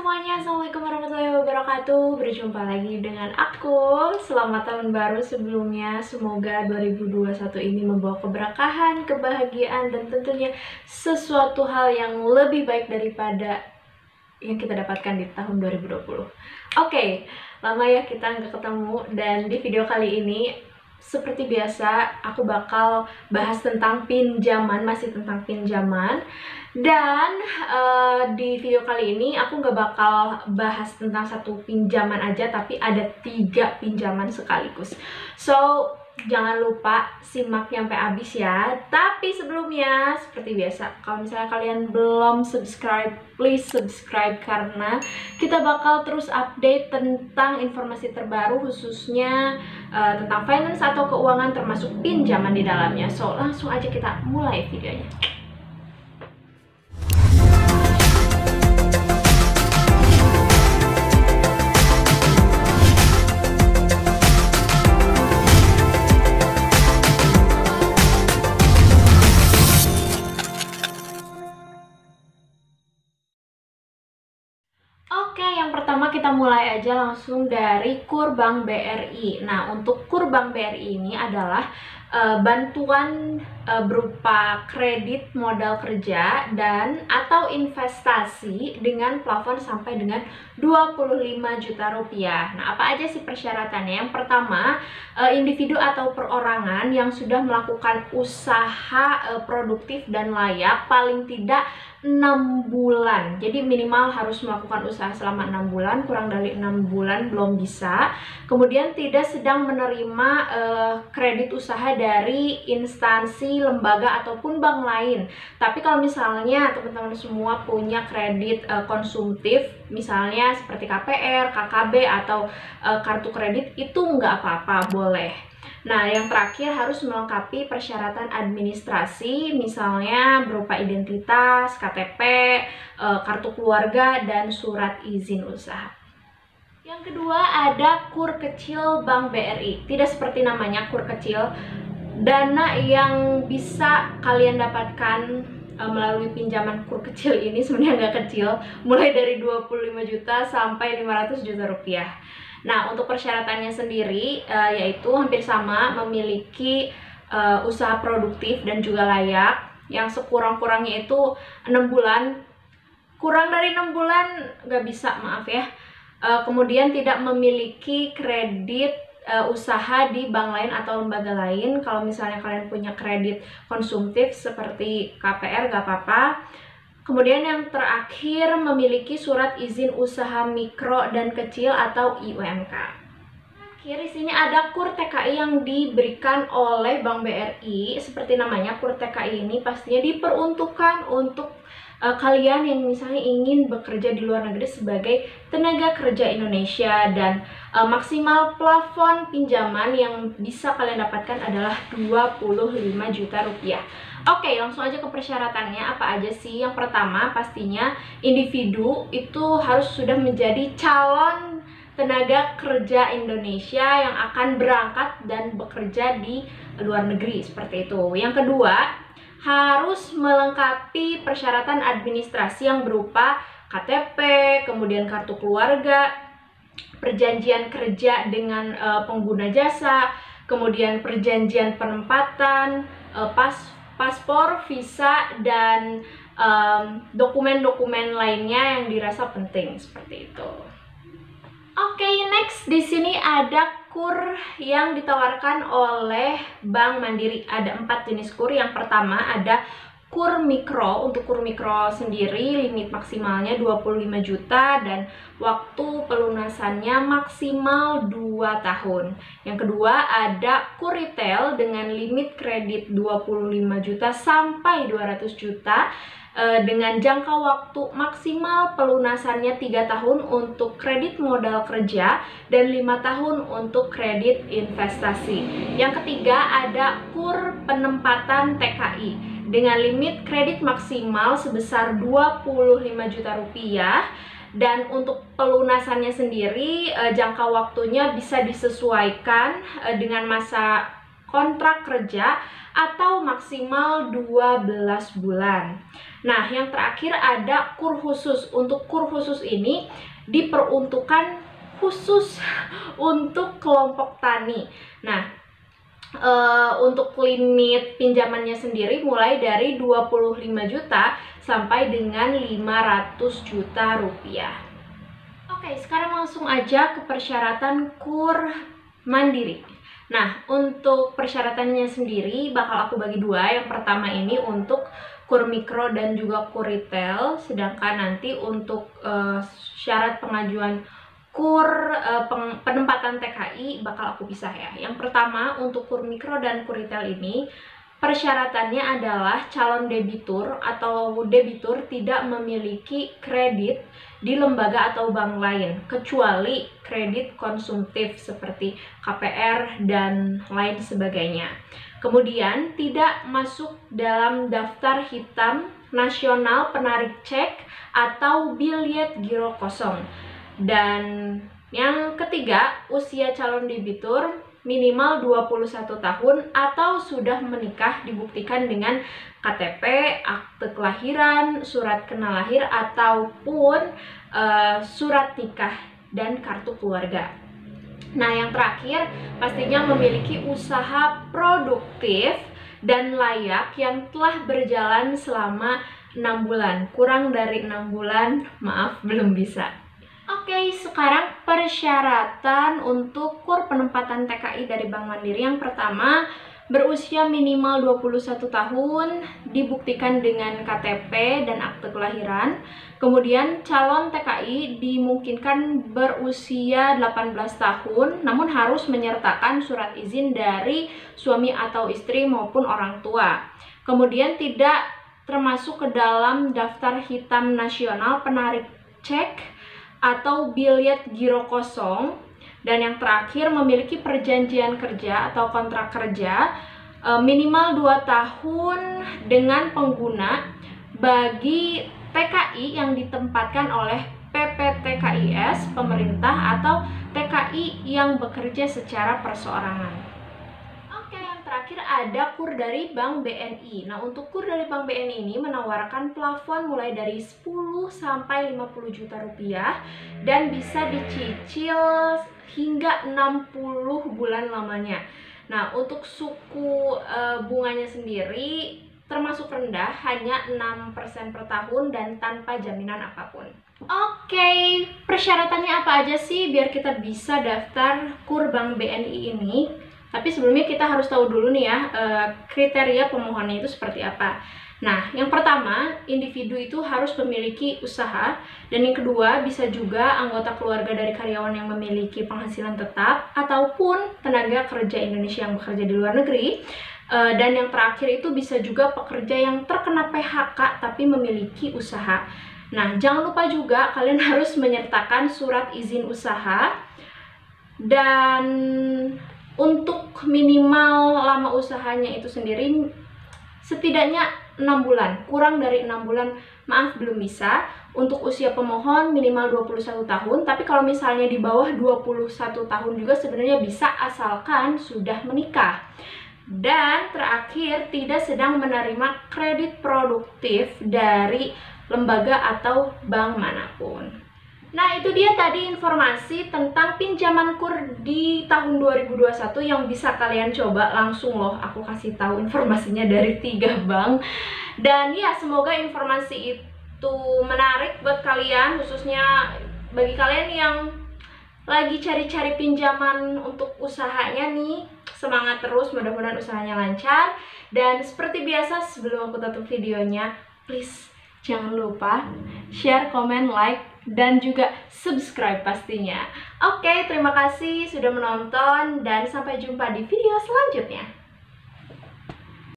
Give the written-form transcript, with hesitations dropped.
semuanya, Assalamualaikum warahmatullahi wabarakatuh. Berjumpa lagi dengan aku. Selamat tahun baru sebelumnya. Semoga 2021 ini membawa keberkahan, kebahagiaan, dan tentunya sesuatu hal yang lebih baik daripada yang kita dapatkan di tahun 2020. Oke, lama ya kita nggak ketemu, dan di video kali ini seperti biasa aku bakal bahas tentang pinjaman, masih tentang pinjaman. Dan di video kali ini aku nggak bakal bahas tentang satu pinjaman aja, tapi ada 3 pinjaman sekaligus. So, jangan lupa simak sampai habis ya. Tapi sebelumnya, seperti biasa, kalau misalnya kalian belum subscribe, please subscribe, karena kita bakal terus update tentang informasi terbaru, khususnya tentang finance atau keuangan, termasuk pinjaman di dalamnya. So, langsung aja kita mulai videonya. Oke, yang pertama kita mulai aja langsung dari KUR Bank BRI. Nah, untuk KUR Bank BRI ini adalah bantuan berupa kredit modal kerja dan atau investasi dengan plafon sampai dengan 25 juta rupiah. Nah, apa aja sih persyaratannya? Yang pertama, individu atau perorangan yang sudah melakukan usaha produktif dan layak paling tidak 6 bulan. Jadi minimal harus melakukan usaha selama 6 bulan, kurang dari 6 bulan belum bisa. Kemudian tidak sedang menerima kredit usaha dari instansi, lembaga ataupun bank lain. Tapi kalau misalnya teman-teman semua punya kredit konsumtif, misalnya seperti KPR, KKB atau kartu kredit, itu nggak apa-apa, boleh. Nah, yang terakhir harus melengkapi persyaratan administrasi, misalnya berupa identitas, KTP, kartu keluarga, dan surat izin usaha. Yang kedua ada KUR Kecil Bank BRI. Tidak seperti namanya KUR Kecil, dana yang bisa kalian dapatkan melalui pinjaman KUR Kecil ini sebenarnya nggak kecil, mulai dari 25 juta sampai 500 juta rupiah. Nah, untuk persyaratannya sendiri yaitu hampir sama, memiliki usaha produktif dan juga layak, yang sekurang-kurangnya itu 6 bulan. Kurang dari 6 bulan nggak bisa, maaf ya. Kemudian tidak memiliki kredit usaha di bank lain atau lembaga lain. Kalau misalnya kalian punya kredit konsumtif seperti KPR nggak apa-apa. Kemudian yang terakhir, memiliki surat izin usaha mikro dan kecil atau IUMK. Di sini ada KUR TKI yang diberikan oleh Bank BRI. Seperti namanya, KUR TKI ini pastinya diperuntukkan untuk kalian yang misalnya ingin bekerja di luar negeri sebagai tenaga kerja Indonesia, dan maksimal plafon pinjaman yang bisa kalian dapatkan adalah 25 juta rupiah. Oke, langsung aja ke persyaratannya. Apa aja sih? Yang pertama, pastinya individu itu harus sudah menjadi calon tenaga kerja Indonesia yang akan berangkat dan bekerja di luar negeri, seperti itu. Yang kedua, harus melengkapi persyaratan administrasi yang berupa KTP, kemudian kartu keluarga, perjanjian kerja dengan pengguna jasa, kemudian perjanjian penempatan, paspor, visa, dan dokumen-dokumen lainnya yang dirasa penting, seperti itu. Oke, next di sini ada KUR yang ditawarkan oleh Bank Mandiri. Ada 4 jenis KUR. Yang pertama ada KUR Mikro. Untuk KUR Mikro sendiri limit maksimalnya 25 juta dan waktu pelunasannya maksimal 2 tahun. Yang kedua ada KUR Retail dengan limit kredit 25 juta sampai 200 juta dengan jangka waktu maksimal pelunasannya 3 tahun untuk kredit modal kerja dan 5 tahun untuk kredit investasi. Yang ketiga ada KUR Penempatan TKI dengan limit kredit maksimal sebesar 25 juta rupiah, dan untuk pelunasannya sendiri jangka waktunya bisa disesuaikan dengan masa kontrak kerja atau maksimal 12 bulan. Nah, yang terakhir ada KUR khusus. Untuk KUR khusus ini diperuntukkan khusus untuk kelompok tani. Nah, untuk limit pinjamannya sendiri mulai dari 25 juta sampai dengan 500 juta rupiah. Oke, sekarang langsung aja ke persyaratan KUR mandiri. Nah, untuk persyaratannya sendiri bakal aku bagi dua. Yang pertama ini untuk KUR mikro dan juga KUR retail, sedangkan nanti untuk syarat pengajuan KUR penempatan TKI bakal aku pisah ya. Yang pertama untuk KUR mikro dan KUR retail ini persyaratannya adalah calon debitur atau debitur tidak memiliki kredit di lembaga atau bank lain kecuali kredit konsumtif seperti KPR dan lain sebagainya. Kemudian tidak masuk dalam daftar hitam nasional penarik cek atau biljet giro kosong. Dan yang ketiga, usia calon debitur minimal 21 tahun atau sudah menikah dibuktikan dengan KTP, akte kelahiran, surat kenal lahir, ataupun surat nikah dan kartu keluarga. Nah, yang terakhir pastinya memiliki usaha produktif dan layak yang telah berjalan selama 6 bulan. Kurang dari 6 bulan, maaf belum bisa. Oke, sekarang persyaratan untuk KUR penempatan TKI dari Bank Mandiri. Yang pertama, berusia minimal 21 tahun, dibuktikan dengan KTP dan akte kelahiran. Kemudian calon TKI dimungkinkan berusia 18 tahun, namun harus menyertakan surat izin dari suami atau istri maupun orang tua. Kemudian tidak termasuk ke dalam daftar hitam nasional penarik cek atau biljet giro kosong. Dan yang terakhir memiliki perjanjian kerja atau kontrak kerja minimal 2 tahun dengan pengguna bagi TKI yang ditempatkan oleh PPTKIS pemerintah atau TKI yang bekerja secara perseorangan. Terakhir ada KUR dari Bank BNI. Nah, untuk KUR dari Bank BNI ini menawarkan plafon mulai dari 10 sampai 50 juta rupiah dan bisa dicicil hingga 60 bulan lamanya. Nah, untuk suku bunganya sendiri termasuk rendah, hanya 6% per tahun dan tanpa jaminan apapun. Oke, persyaratannya apa aja sih biar kita bisa daftar KUR Bank BNI ini? Tapi sebelumnya kita harus tahu dulu nih ya, kriteria pemohonnya itu seperti apa. Nah, yang pertama, individu itu harus memiliki usaha. Dan yang kedua, bisa juga anggota keluarga dari karyawan yang memiliki penghasilan tetap ataupun tenaga kerja Indonesia yang bekerja di luar negeri. Dan yang terakhir itu bisa juga pekerja yang terkena PHK tapi memiliki usaha. Nah, jangan lupa juga kalian harus menyertakan surat izin usaha. Dan untuk minimal lama usahanya itu sendiri setidaknya 6 bulan, kurang dari 6 bulan, maaf belum bisa. Untuk usia pemohon minimal 21 tahun, tapi kalau misalnya di bawah 21 tahun juga sebenarnya bisa asalkan sudah menikah. Dan terakhir, tidak sedang menerima kredit produktif dari lembaga atau bank manapun. Nah, itu dia tadi informasi tentang pinjaman KUR di tahun 2021 yang bisa kalian coba langsung loh. Aku kasih tahu informasinya dari 3 bank. Dan ya, semoga informasi itu menarik buat kalian, khususnya bagi kalian yang lagi cari-cari pinjaman untuk usahanya nih. Semangat terus, mudah-mudahan usahanya lancar. Dan seperti biasa, sebelum aku tutup videonya, please jangan lupa share, komen, like, dan juga subscribe pastinya. Oke, terima kasih sudah menonton dan sampai jumpa di video selanjutnya.